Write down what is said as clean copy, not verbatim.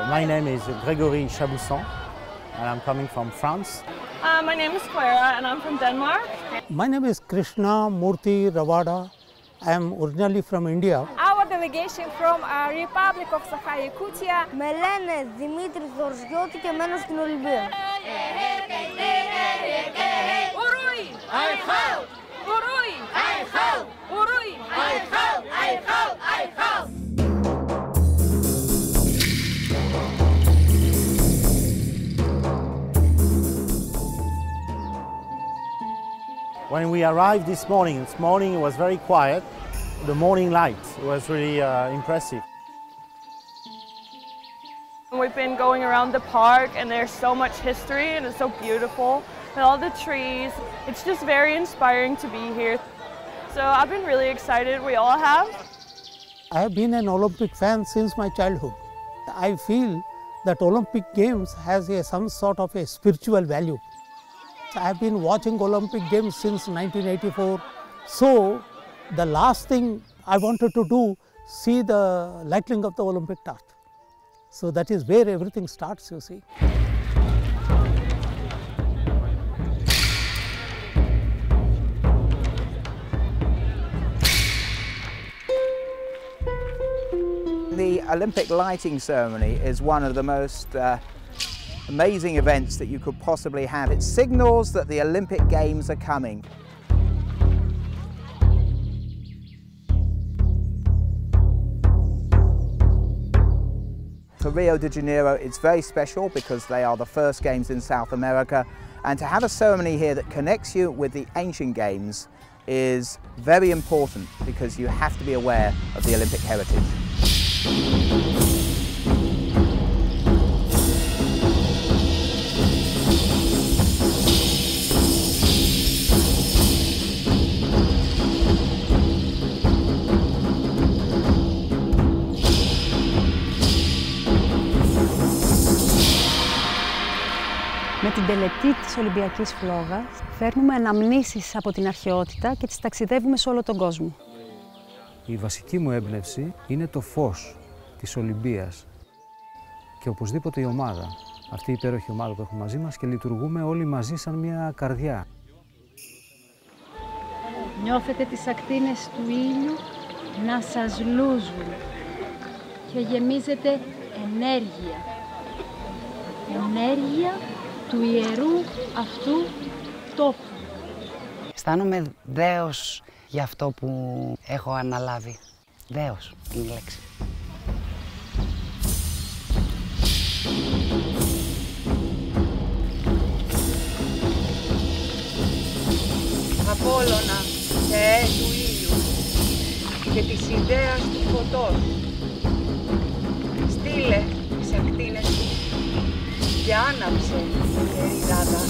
My name is Grégory Chaboussan and I'm coming from France. My name is Clara and I'm from Denmark. My name is Krishna Murthy Ravada. I am originally from India. Our delegation from Republic of Sakha-Yakutia. Με λένε Δημήτρης Δορζιώτη και μένω στην Ολυμπία. When we arrived this morning it was very quiet. The morning light was really impressive. We've been going around the park and there's so much history and it's so beautiful with all the trees. It's just very inspiring to be here. So I've been really excited, we all have. I have been an Olympic fan since my childhood. I feel that Olympic Games has some sort of a spiritual value. I have been watching Olympic Games since 1984. So the last thing I wanted to do, see the lighting of the Olympic torch. So that is where everything starts, you see. The Olympic lighting ceremony is one of the most amazing events that you could possibly have. It signals that the Olympic Games are coming. For Rio de Janeiro, it's very special because they are the first Games in South America, and to have a ceremony here that connects you with the ancient Games is very important because you have to be aware of the Olympic heritage. Με την τελετή της Ολυμπιακής Φλόγας φέρνουμε αναμνήσεις από την αρχαιότητα και τις ταξιδεύουμε σε όλο τον κόσμο. Η βασική μου έμπνευση είναι το φως της Ολυμπίας και οπωσδήποτε η ομάδα. Αυτή η υπέροχη ομάδα που έχουμε μαζί μας και λειτουργούμε όλοι μαζί σαν μια καρδιά. Νιώθετε τις ακτίνες του ήλιου να σας λούζουν και γεμίζετε ενέργεια. Ενέργεια του ιερού αυτού τόπου. Αισθάνομαι δέος για αυτό που έχω αναλάβει. Δέος είναι η λέξη. Απόλλωνα, Θεέ του ήλιου και της ιδέας του φωτός, στείλε τις ακτίνες σου και άναψε η Ερυδάδα.